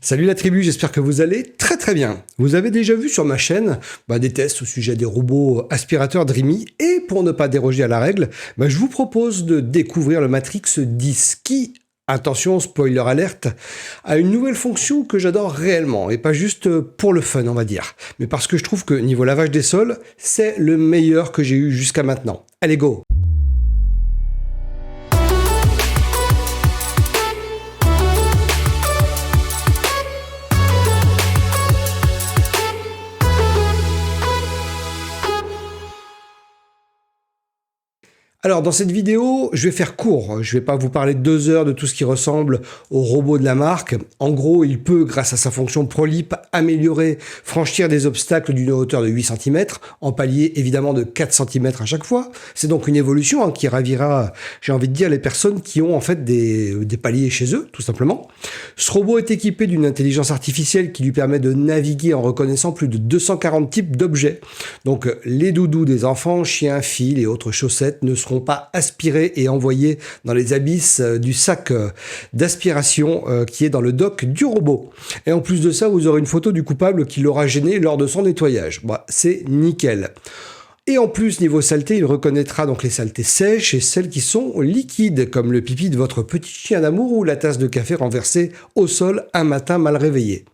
Salut la tribu, j'espère que vous allez très très bien. Vous avez déjà vu sur ma chaîne des tests au sujet des robots aspirateurs Dreamy et pour ne pas déroger à la règle, je vous propose de découvrir le Matrix 10 qui, attention spoiler alerte, a une nouvelle fonction que j'adore réellement et pas juste pour le fun on va dire, mais parce que je trouve que niveau lavage des sols, c'est le meilleur que j'ai eu jusqu'à maintenant. Allez go! Alors dans cette vidéo, je vais faire court, je vais pas vous parler de 2 heures de tout ce qui ressemble au robot de la marque. En gros, il peut, grâce à sa fonction ProLeap, améliorer, franchir des obstacles d'une hauteur de 8 cm, en palier évidemment de 4 cm à chaque fois. C'est donc une évolution qui ravira, j'ai envie de dire, les personnes qui ont en fait des paliers chez eux, tout simplement. Ce robot est équipé d'une intelligence artificielle qui lui permet de naviguer en reconnaissant plus de 240 types d'objets. Donc les doudous des enfants, chiens, fils et autres chaussettes ne seront pas aspirés et envoyés dans les abysses du sac d'aspiration qui est dans le dock du robot. Et en plus de ça, vous aurez une photo du coupable qui l'aura gêné lors de son nettoyage. C'est nickel. Et en plus, niveau saleté, il reconnaîtra donc les saletés sèches et celles qui sont liquides, comme le pipi de votre petit chien d'amour ou la tasse de café renversée au sol un matin mal réveillé.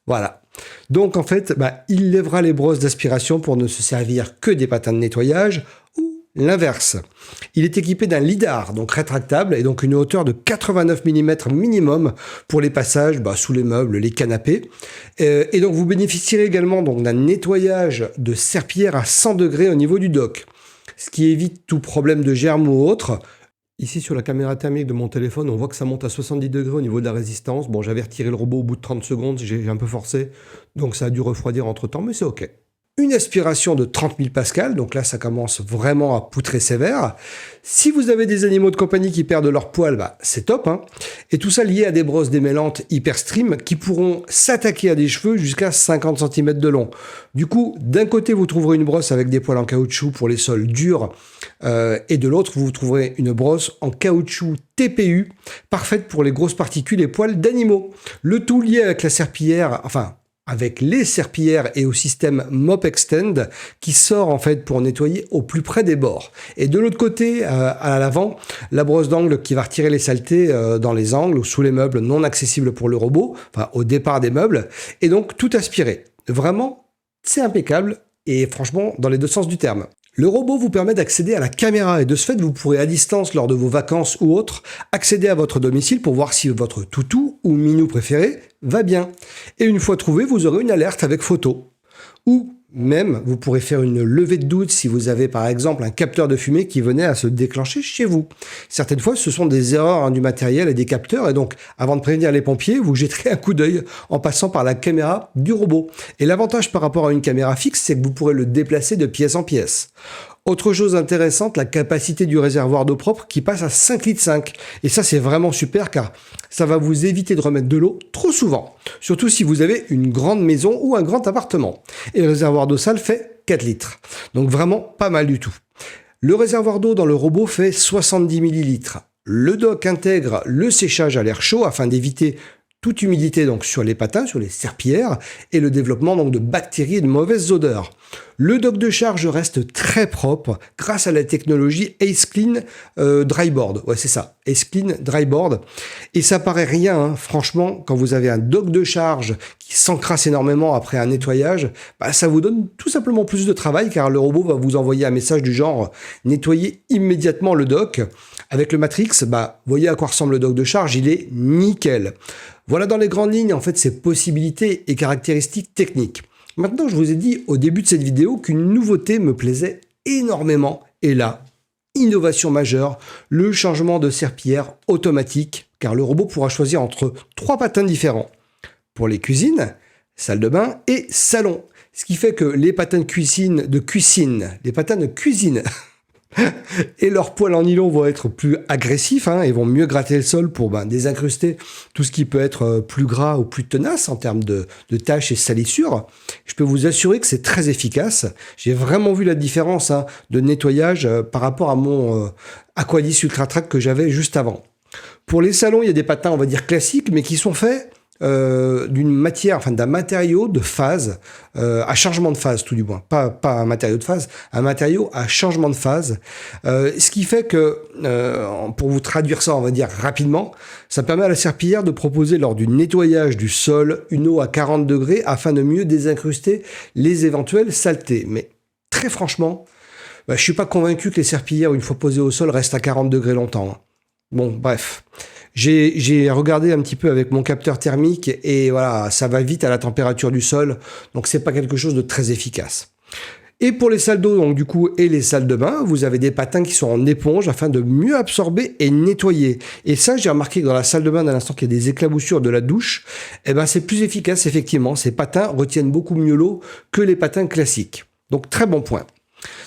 Voilà. Donc en fait, il lèvera les brosses d'aspiration pour ne se servir que des patins de nettoyage ou l'inverse. Il est équipé d'un lidar, donc rétractable, et donc une hauteur de 89 mm minimum pour les passages sous les meubles, les canapés. Et donc vous bénéficierez également donc d'un nettoyage de serpillière à 100 degrés au niveau du dock, ce qui évite tout problème de germes ou autre. Ici sur la caméra thermique de mon téléphone, on voit que ça monte à 70 degrés au niveau de la résistance. Bon, j'avais retiré le robot au bout de 30 secondes, j'ai un peu forcé, donc ça a dû refroidir entre temps, mais c'est ok. Une aspiration de 30 000 pascal, donc là ça commence vraiment à poutrer sévère. Si vous avez des animaux de compagnie qui perdent leur poil, c'est top, hein. Et tout ça lié à des brosses démêlantes Hyperstream qui pourront s'attaquer à des cheveux jusqu'à 50 cm de long. Du coup, d'un côté vous trouverez une brosse avec des poils en caoutchouc pour les sols durs, et de l'autre vous trouverez une brosse en caoutchouc TPU, parfaite pour les grosses particules et poils d'animaux. Le tout lié avec la serpillière, avec les serpillières et au système Mop Extend qui sort en fait pour nettoyer au plus près des bords. Et de l'autre côté, à l'avant, la brosse d'angle qui va retirer les saletés dans les angles ou sous les meubles non accessibles pour le robot, au départ des meubles, et donc tout aspiré. Vraiment, c'est impeccable et franchement, dans les deux sens du terme. Le robot vous permet d'accéder à la caméra et de ce fait, vous pourrez à distance, lors de vos vacances ou autres, accéder à votre domicile pour voir si votre toutou ou minou préféré va bien. Et une fois trouvé, vous aurez une alerte avec photo. Ou même, vous pourrez faire une levée de doute si vous avez par exemple un capteur de fumée qui venait à se déclencher chez vous. Certaines fois, ce sont des erreurs du matériel et des capteurs et donc, avant de prévenir les pompiers, vous jetterez un coup d'œil en passant par la caméra du robot. Et l'avantage par rapport à une caméra fixe, c'est que vous pourrez le déplacer de pièce en pièce. Autre chose intéressante, la capacité du réservoir d'eau propre qui passe à 5,5 litres. Et ça, c'est vraiment super car ça va vous éviter de remettre de l'eau trop souvent. Surtout si vous avez une grande maison ou un grand appartement. Et le réservoir d'eau sale fait 4 litres. Donc vraiment pas mal du tout. Le réservoir d'eau dans le robot fait 70 millilitres. Le dock intègre le séchage à l'air chaud afin d'éviter toute humidité donc sur les patins, sur les serpillières, et le développement donc de bactéries et de mauvaises odeurs. Le dock de charge reste très propre grâce à la technologie Ace Clean Dryboard. Ouais, c'est ça, Ace Clean Dryboard. Et ça paraît rien, franchement, quand vous avez un dock de charge qui s'encrasse énormément après un nettoyage, ça vous donne tout simplement plus de travail car le robot va vous envoyer un message du genre « Nettoyez immédiatement le dock ». Avec le Matrix, voyez à quoi ressemble le dock de charge, il est nickel. Voilà dans les grandes lignes, en fait, ses possibilités et caractéristiques techniques. Maintenant, je vous ai dit au début de cette vidéo qu'une nouveauté me plaisait énormément. Et là, innovation majeure, le changement de serpillière automatique, car le robot pourra choisir entre 3 patins différents. Pour les cuisines, salle de bain et salon. Ce qui fait que les patins de cuisine, et leurs poils en nylon vont être plus agressifs et vont mieux gratter le sol pour désincruster tout ce qui peut être plus gras ou plus tenace en termes de taches et salissures. Je peux vous assurer que c'est très efficace. J'ai vraiment vu la différence de nettoyage par rapport à mon Aquadis Ultra Track que j'avais juste avant. Pour les salons, il y a des patins, on va dire classiques, mais qui sont faits d'une matière, enfin d'un matériau de phase, à changement de phase tout du moins, pas un matériau de phase, un matériau à changement de phase, ce qui fait que, pour vous traduire ça, on va dire rapidement, ça permet à la serpillière de proposer lors du nettoyage du sol une eau à 40 degrés afin de mieux désincruster les éventuelles saletés. Mais très franchement, je suis pas convaincu que les serpillières, une fois posées au sol, restent à 40 degrés longtemps. Bon, bref. J'ai regardé un petit peu avec mon capteur thermique et voilà, ça va vite à la température du sol, donc c'est pas quelque chose de très efficace. Et pour les salles d'eau, donc du coup, et les salles de bain, vous avez des patins qui sont en éponge afin de mieux absorber et nettoyer. Et ça, j'ai remarqué que dans la salle de bain, à l'instant qu'il y a des éclaboussures de la douche, eh ben c'est plus efficace, effectivement. Ces patins retiennent beaucoup mieux l'eau que les patins classiques. Donc très bon point.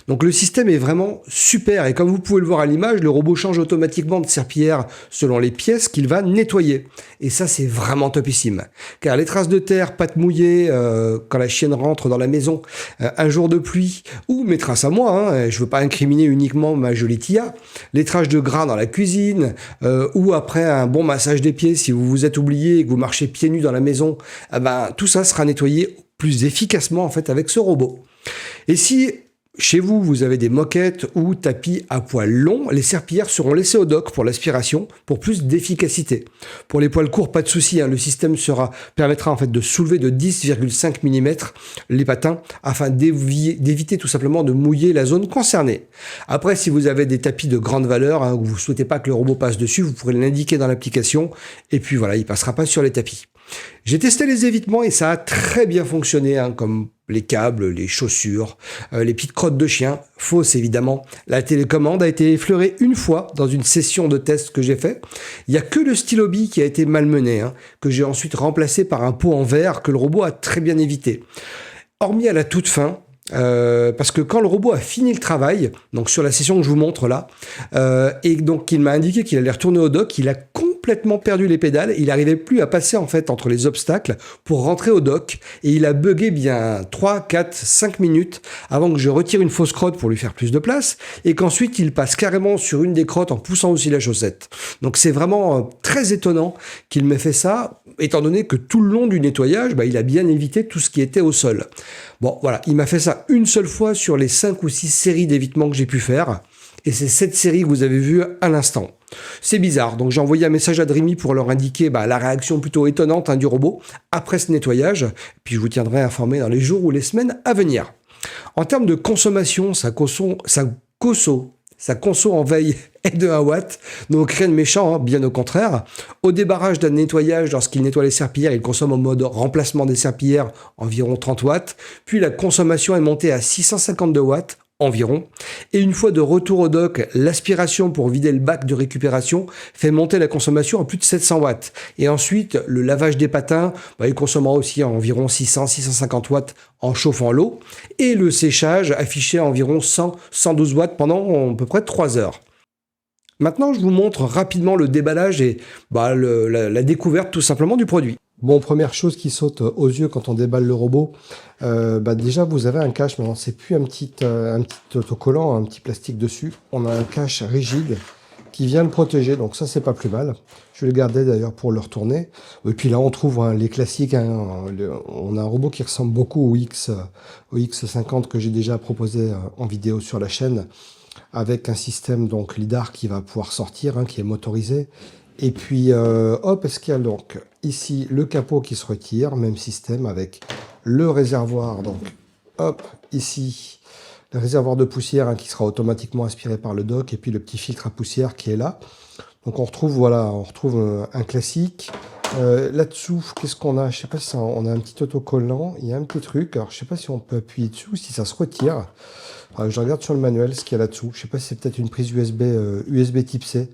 Donc le système est vraiment super et comme vous pouvez le voir à l'image, le robot change automatiquement de serpillière selon les pièces qu'il va nettoyer. Et ça c'est vraiment topissime. Car les traces de terre, pâte mouillée, quand la chienne rentre dans la maison, un jour de pluie, ou mes traces à moi, je veux pas incriminer uniquement ma jolie Tia, les traces de gras dans la cuisine, ou après un bon massage des pieds si vous vous êtes oublié et que vous marchez pieds nus dans la maison, tout ça sera nettoyé plus efficacement en fait avec ce robot. Et si chez vous, vous avez des moquettes ou tapis à poils longs, les serpillières seront laissées au dock pour l'aspiration, pour plus d'efficacité. Pour les poils courts, pas de souci, le système permettra en fait de soulever de 10,5 mm les patins afin d'éviter tout simplement de mouiller la zone concernée. Après, si vous avez des tapis de grande valeur, où vous ne souhaitez pas que le robot passe dessus, vous pourrez l'indiquer dans l'application et puis voilà, il ne passera pas sur les tapis. J'ai testé les évitements et ça a très bien fonctionné, comme les câbles, les chaussures, les petites crottes de chien, fausses évidemment. La télécommande a été effleurée une fois dans une session de test que j'ai fait. Il n'y a que le stylo bille qui a été malmené, que j'ai ensuite remplacé par un pot en verre que le robot a très bien évité. Hormis à la toute fin, parce que quand le robot a fini le travail, donc sur la session que je vous montre là, et donc il m'a indiqué qu'il allait retourner au dock, il a complètement perdu les pédales, il n'arrivait plus à passer en fait entre les obstacles pour rentrer au dock, et il a bugué bien 3, 4, 5 minutes avant que je retire une fausse crotte pour lui faire plus de place, et qu'ensuite il passe carrément sur une des crottes en poussant aussi la chaussette. Donc c'est vraiment très étonnant qu'il m'ait fait ça, étant donné que tout le long du nettoyage, il a bien évité tout ce qui était au sol. Bon, voilà, il m'a fait ça une seule fois sur les 5 ou 6 séries d'évitements que j'ai pu faire. Et c'est cette série que vous avez vue à l'instant. C'est bizarre, donc j'ai envoyé un message à Dreamy pour leur indiquer la réaction plutôt étonnante du robot après ce nettoyage. Puis je vous tiendrai informé dans les jours ou les semaines à venir. En termes de consommation, sa conso en veille est de 1 watt, donc rien de méchant, bien au contraire. Au débarrage d'un nettoyage, lorsqu'il nettoie les serpillières, il consomme en mode remplacement des serpillières environ 30 watts. Puis la consommation est montée à 652 watts environ. Et une fois de retour au dock, l'aspiration pour vider le bac de récupération fait monter la consommation à plus de 700 watts. Et ensuite, le lavage des patins, il consommera aussi environ 600-650 watts en chauffant l'eau. Et le séchage affiché à environ 100-112 watts pendant à peu près 3 heures. Maintenant, je vous montre rapidement le déballage et la découverte tout simplement du produit. Bon, première chose qui saute aux yeux quand on déballe le robot, déjà vous avez un cache, mais c'est plus un petit autocollant, un petit plastique dessus. On a un cache rigide qui vient le protéger, donc ça c'est pas plus mal. Je vais le garder d'ailleurs pour le retourner. Et puis là on trouve les classiques, on a un robot qui ressemble beaucoup au X50 que j'ai déjà proposé en vidéo sur la chaîne, avec un système donc lidar qui va pouvoir sortir, qui est motorisé. Et puis, est-ce qu'il y a donc ici le capot qui se retire, même système avec le réservoir, donc ici, le réservoir de poussière qui sera automatiquement aspiré par le dock, et puis le petit filtre à poussière qui est là. Donc on retrouve un classique. Là-dessous, qu'est-ce qu'on a? Je sais pas si on a un petit autocollant, il y a un petit truc, alors je sais pas si on peut appuyer dessus ou si ça se retire. Je regarde sur le manuel ce qu'il y a là-dessous. Je sais pas si c'est peut-être une prise USB type C.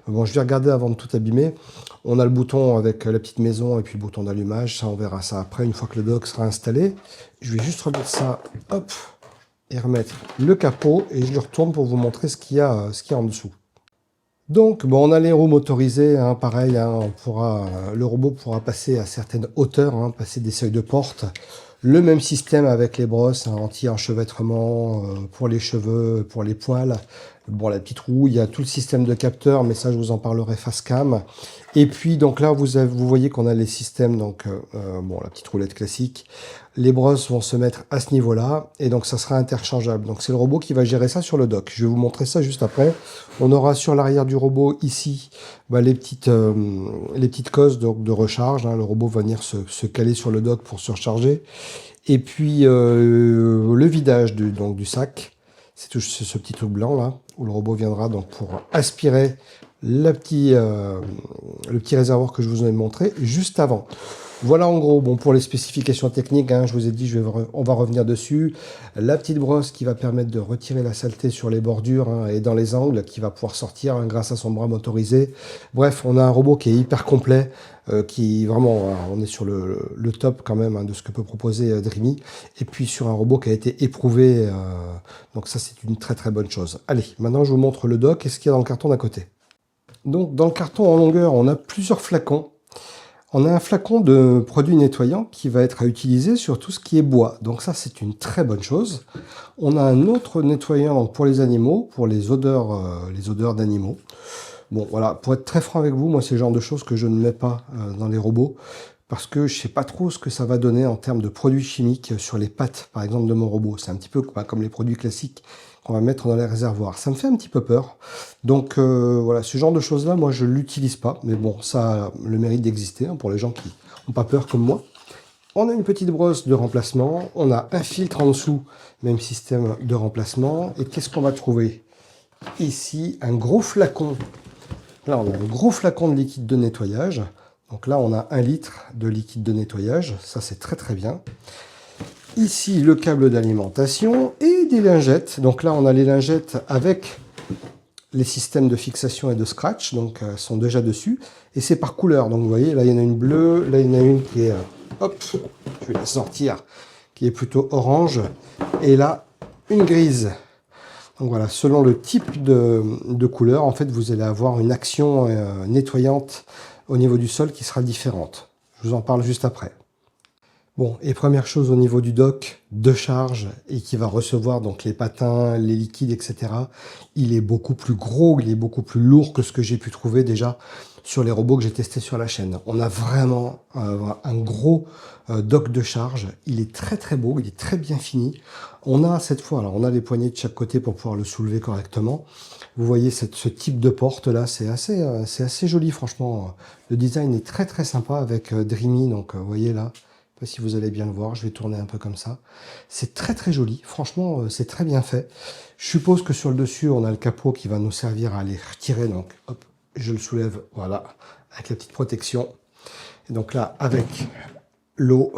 Bon, je vais regarder avant de tout abîmer. On a le bouton avec la petite maison et puis le bouton d'allumage. Ça, on verra ça après, une fois que le dock sera installé. Je vais juste remettre ça, et remettre le capot. Et je le retourne pour vous montrer ce qu'il y a en dessous. Donc, on a les roues motorisées, pareil, le robot pourra passer à certaines hauteurs, passer des seuils de porte. Le même système avec les brosses, un anti-enchevêtrement pour les cheveux, pour les poils. Bon, la petite roue, il y a tout le système de capteurs, mais ça, je vous en parlerai face cam. Et puis, donc là, vous voyez qu'on a les systèmes, donc, bon, la petite roulette classique. Les brosses vont se mettre à ce niveau-là, et donc ça sera interchangeable. Donc, c'est le robot qui va gérer ça sur le dock. Je vais vous montrer ça juste après. On aura sur l'arrière du robot, ici, bah, les petites cosses de recharge. Hein. Le robot va venir se caler sur le dock pour se recharger. Et puis, le vidage du sac. C'est ce petit truc blanc là, où le robot viendra donc pour aspirer le petit réservoir que je vous ai montré juste avant. Voilà en gros, bon pour les spécifications techniques, hein, je vous ai dit, on va revenir dessus. La petite brosse qui va permettre de retirer la saleté sur les bordures hein, et dans les angles, qui va pouvoir sortir hein, grâce à son bras motorisé. Bref, on a un robot qui est hyper complet, qui vraiment, on est sur le top quand même hein, de ce que peut proposer Dreamy. Et puis sur un robot qui a été éprouvé, donc ça c'est une très très bonne chose. Allez, maintenant je vous montre le dock et ce qu'il y a dans le carton d'à côté. Donc dans le carton en longueur, on a plusieurs flacons. On a un flacon de produit nettoyant qui va être à utiliser sur tout ce qui est bois. Donc ça, c'est une très bonne chose. On a un autre nettoyant pour les animaux, pour les odeurs d'animaux. Bon, voilà, pour être très franc avec vous, moi, c'est le genre de choses que je ne mets pas dans les robots parce que je ne sais pas trop ce que ça va donner en termes de produits chimiques sur les pattes, par exemple, de mon robot. C'est un petit peu comme les produits classiques qu'on va mettre dans les réservoirs. Ça me fait un petit peu peur. Donc voilà, ce genre de choses-là, moi, je ne l'utilise pas. Mais bon, ça a le mérite d'exister hein, pour les gens qui n'ont pas peur comme moi. On a une petite brosse de remplacement. On a un filtre en dessous, même système de remplacement. Et qu'est-ce qu'on va trouver? Ici, un gros flacon. Là, on a un gros flacon de liquide de nettoyage. Donc là, on a 1 litre de liquide de nettoyage. Ça, c'est très très bien. Ici, le câble d'alimentation et des lingettes. Donc là, on a les lingettes avec les systèmes de fixation et de scratch. Donc, sont déjà dessus. Et c'est par couleur. Donc, vous voyez, là, il y en a une bleue. Là, il y en a une qui est... hop, je vais la sortir. Qui est plutôt orange. Et là, une grise. Donc voilà, selon le type de couleur, en fait, vous allez avoir une action nettoyante au niveau du sol qui sera différente. Je vous en parle juste après. Bon, et première chose au niveau du dock de charge et qui va recevoir donc les patins, les liquides, etc. Il est beaucoup plus gros, il est beaucoup plus lourd que ce que j'ai pu trouver déjà sur les robots que j'ai testés sur la chaîne. On a vraiment un gros dock de charge. Il est très très beau, il est très bien fini. On a cette fois, alors on a les poignées de chaque côté pour pouvoir le soulever correctement. Vous voyez ce type de porte là, c'est assez joli franchement. Le design est très très sympa avec Dreamy, donc vous voyez là. Je sais pas si vous allez bien le voir, je vais tourner un peu comme ça. C'est très très joli, franchement c'est très bien fait. Je suppose que sur le dessus on a le capot qui va nous servir à les retirer, donc hop, je le soulève, voilà, avec la petite protection. Et donc là, avec l'eau,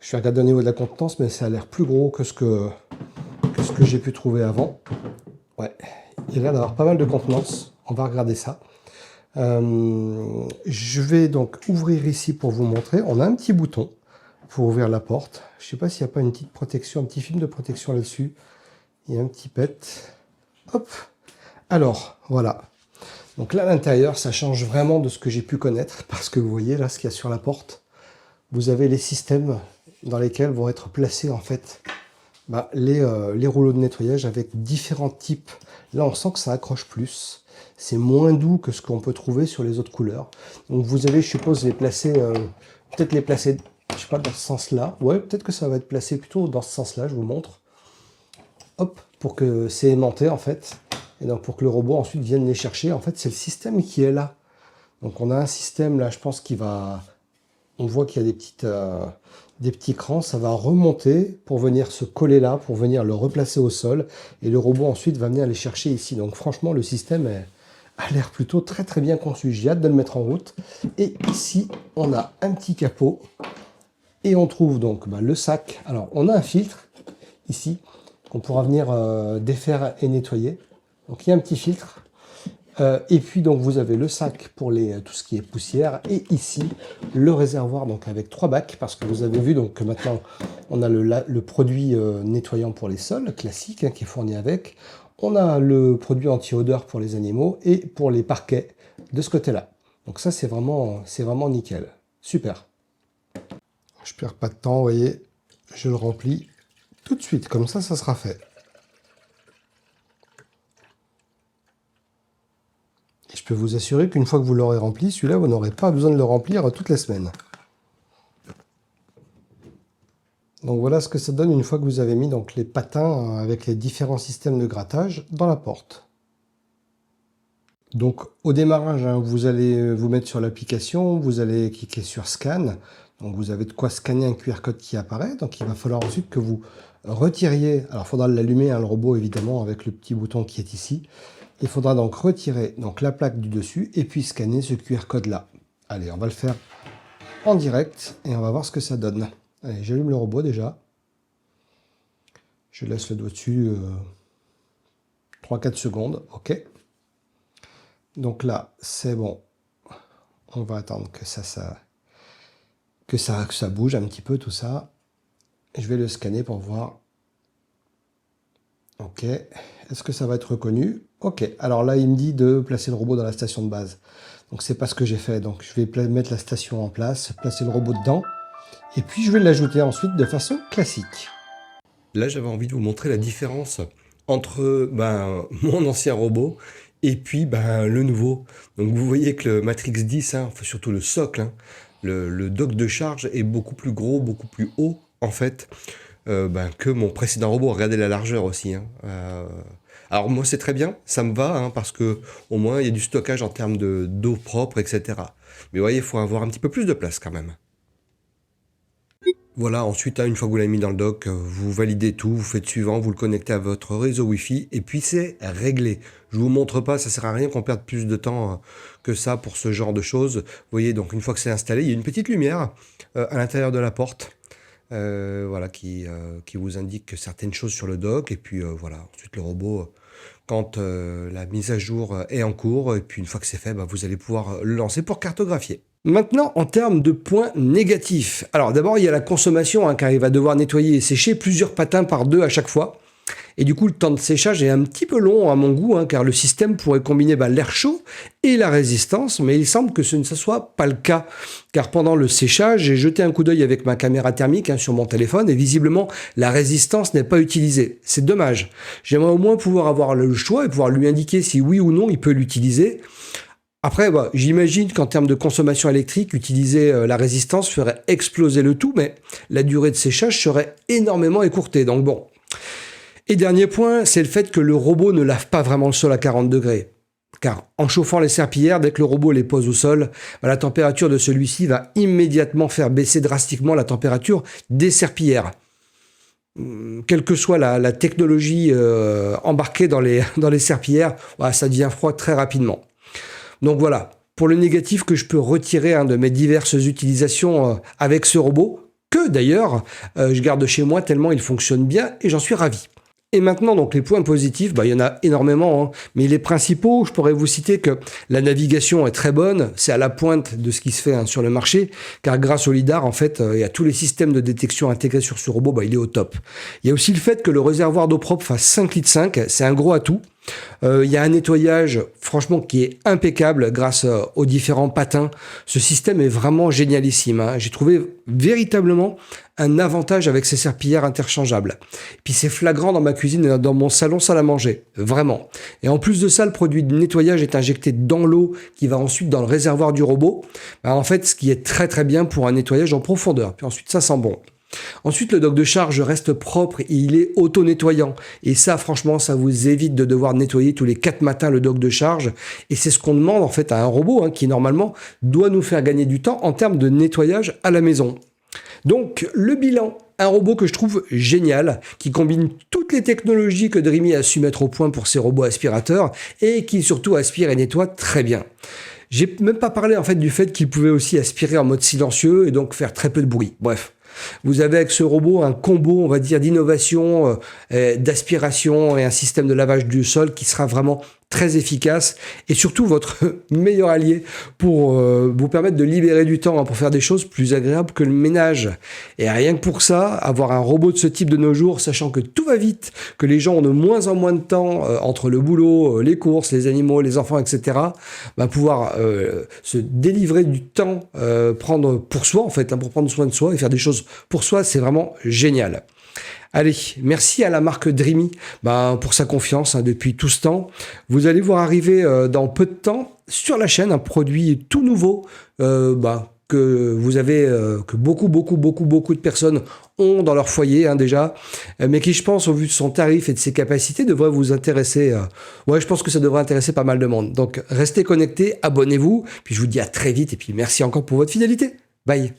je vais regarder au niveau de la contenance, mais ça a l'air plus gros que ce que j'ai pu trouver avant. Ouais, il a l'air d'avoir pas mal de contenance, on va regarder ça. Je vais donc ouvrir ici pour vous montrer. On a un petit bouton pour ouvrir la porte. Je ne sais pas s'il n'y a pas une petite protection, un petit film de protection là-dessus. Il y a un petit pet. Hop. Alors, voilà. Donc là, à l'intérieur, ça change vraiment de ce que j'ai pu connaître, parce que vous voyez là ce qu'il y a sur la porte. Vous avez les systèmes dans lesquels vont être placés en fait les rouleaux de nettoyage avec différents types. Là, on sent que ça accroche plus. C'est moins doux que ce qu'on peut trouver sur les autres couleurs. Donc vous allez, je suppose, les placer, peut-être les placer, je sais pas, dans ce sens-là. Ouais, peut-être que ça va être placé plutôt dans ce sens-là, je vous montre. Hop, pour que c'est aimanté en fait. Et donc pour que le robot ensuite vienne les chercher, en fait c'est le système qui est là. Donc on a un système là, je pense qu'il va... On voit qu'il y a des petits crans, ça va remonter pour venir se coller là, pour venir le replacer au sol. Et le robot ensuite va venir les chercher ici. Donc franchement le système a l'air plutôt très très bien conçu. J'ai hâte de le mettre en route. Et ici on a un petit capot. Et on trouve donc le sac. Alors on a un filtre ici qu'on pourra venir défaire et nettoyer. Donc il y a un petit filtre. Et puis donc vous avez le sac pour tout ce qui est poussière. Et ici le réservoir donc avec 3 bacs. Parce que vous avez vu donc que maintenant on a le produit nettoyant pour les sols classique hein, qui est fourni avec. On a le produit anti-odeur pour les animaux et pour les parquets de ce côté-là. Donc ça c'est vraiment nickel. Super. Je perds pas de temps, vous voyez. je le remplis tout de suite, comme ça sera fait. Et je peux vous assurer qu'une fois que vous l'aurez rempli, celui-là, vous n'aurez pas besoin de le remplir toutes les semaines. Donc voilà ce que ça donne une fois que vous avez mis donc les patins avec les différents systèmes de grattage dans la porte. Donc au démarrage, hein, vous allez vous mettre sur l'application, vous allez cliquer sur Scan. Donc vous avez de quoi scanner un QR code qui apparaît. Donc il va falloir ensuite que vous retiriez, alors il faudra l'allumer, hein, le robot évidemment, avec le petit bouton qui est ici. Il faudra donc retirer donc, la plaque du dessus et puis scanner ce QR code là. Allez, on va le faire en direct et on va voir ce que ça donne. Allez, j'allume le robot déjà. Je laisse le doigt dessus 3-4 secondes. OK. Donc là, c'est bon. On va attendre que ça bouge un petit peu tout ça. Je vais le scanner pour voir. OK. Est-ce que ça va être reconnu? OK. Alors là, il me dit de placer le robot dans la station de base. Donc c'est pas ce que j'ai fait. Donc je vais mettre la station en place, placer le robot dedans. Et puis je vais l'ajouter ensuite de façon classique. Là, j'avais envie de vous montrer la différence entre mon ancien robot et puis le nouveau. Donc vous voyez que le Matrix 10, hein, surtout le socle, hein, le dock de charge est beaucoup plus gros, beaucoup plus haut en fait que mon précédent robot. Regardez la largeur aussi. Hein. Alors moi c'est très bien, ça me va, hein, parce que au moins il y a du stockage en termes d'eau propre, etc. Mais vous voyez, il faut avoir un petit peu plus de place quand même. Voilà, ensuite, une fois que vous l'avez mis dans le dock, vous validez tout, vous faites suivant, vous le connectez à votre réseau Wi-Fi, et puis c'est réglé. Je vous montre pas, ça sert à rien qu'on perde plus de temps que ça pour ce genre de choses. Vous voyez, donc une fois que c'est installé, il y a une petite lumière à l'intérieur de la porte, voilà, qui vous indique certaines choses sur le dock, et puis voilà, ensuite le robot, quand la mise à jour est en cours, et puis une fois que c'est fait, vous allez pouvoir le lancer pour cartographier. Maintenant, en termes de points négatifs. Alors d'abord, il y a la consommation, hein, car il va devoir nettoyer et sécher plusieurs patins par deux à chaque fois. Et du coup, le temps de séchage est un petit peu long à mon goût, hein, car le système pourrait combiner l'air chaud et la résistance, mais il semble que ce ne soit pas le cas. Car pendant le séchage, j'ai jeté un coup d'œil avec ma caméra thermique sur mon téléphone, et visiblement, la résistance n'est pas utilisée. C'est dommage. J'aimerais au moins pouvoir avoir le choix et pouvoir lui indiquer si oui ou non il peut l'utiliser. Après, j'imagine qu'en termes de consommation électrique, utiliser la résistance ferait exploser le tout, mais la durée de séchage serait énormément écourtée. Donc bon. Et dernier point, c'est le fait que le robot ne lave pas vraiment le sol à 40 degrés. Car en chauffant les serpillères, dès que le robot les pose au sol, la température de celui-ci va immédiatement faire baisser drastiquement la température des serpillères. Quelle que soit la technologie embarquée dans les serpillères, ça devient froid très rapidement. Donc voilà, pour le négatif que je peux retirer de mes diverses utilisations avec ce robot, que d'ailleurs je garde chez moi tellement il fonctionne bien et j'en suis ravi. Et maintenant, donc les points positifs, il y en a énormément, hein, mais les principaux, je pourrais vous citer que la navigation est très bonne, c'est à la pointe de ce qui se fait sur le marché, car grâce au lidar, en fait, et à tous les systèmes de détection intégrés sur ce robot, il est au top. Il y a aussi le fait que le réservoir d'eau propre fasse 5,5 litres, c'est un gros atout. Il y a un nettoyage franchement qui est impeccable grâce aux différents patins. Ce système est vraiment génialissime, hein. J'ai trouvé véritablement un avantage avec ces serpillères interchangeables. Et puis c'est flagrant dans ma cuisine et dans mon salon salle à manger, vraiment. Et en plus de ça, le produit de nettoyage est injecté dans l'eau qui va ensuite dans le réservoir du robot. En fait, ce qui est très très bien pour un nettoyage en profondeur. Puis ensuite, ça sent bon. Ensuite, le dock de charge reste propre et il est auto-nettoyant. Et ça, franchement, ça vous évite de devoir nettoyer tous les 4 matins le dock de charge. Et c'est ce qu'on demande en fait à un robot qui, normalement, doit nous faire gagner du temps en termes de nettoyage à la maison. Donc, le bilan, un robot que je trouve génial, qui combine toutes les technologies que Dreamy a su mettre au point pour ses robots aspirateurs et qui surtout aspire et nettoie très bien. J'ai même pas parlé en fait du fait qu'il pouvait aussi aspirer en mode silencieux et donc faire très peu de bruit. Bref. Vous avez avec ce robot un combo, on va dire, d'innovation, d'aspiration et un système de lavage du sol qui sera vraiment très efficace et surtout votre meilleur allié pour vous permettre de libérer du temps pour faire des choses plus agréables que le ménage. Et rien que pour ça, avoir un robot de ce type de nos jours, sachant que tout va vite, que les gens ont de moins en moins de temps entre le boulot, les courses, les animaux, les enfants, etc., pouvoir se délivrer du temps, prendre pour soi en fait, pour prendre soin de soi et faire des choses pour soi, c'est vraiment génial. Allez, merci à la marque Dreamy pour sa confiance depuis tout ce temps. Vous allez voir arriver dans peu de temps sur la chaîne un produit tout nouveau que vous avez, que beaucoup de personnes ont dans leur foyer déjà, mais qui, je pense, au vu de son tarif et de ses capacités, devrait vous intéresser. Je pense que ça devrait intéresser pas mal de monde. Donc, restez connectés, abonnez-vous, puis je vous dis à très vite, et puis merci encore pour votre fidélité. Bye.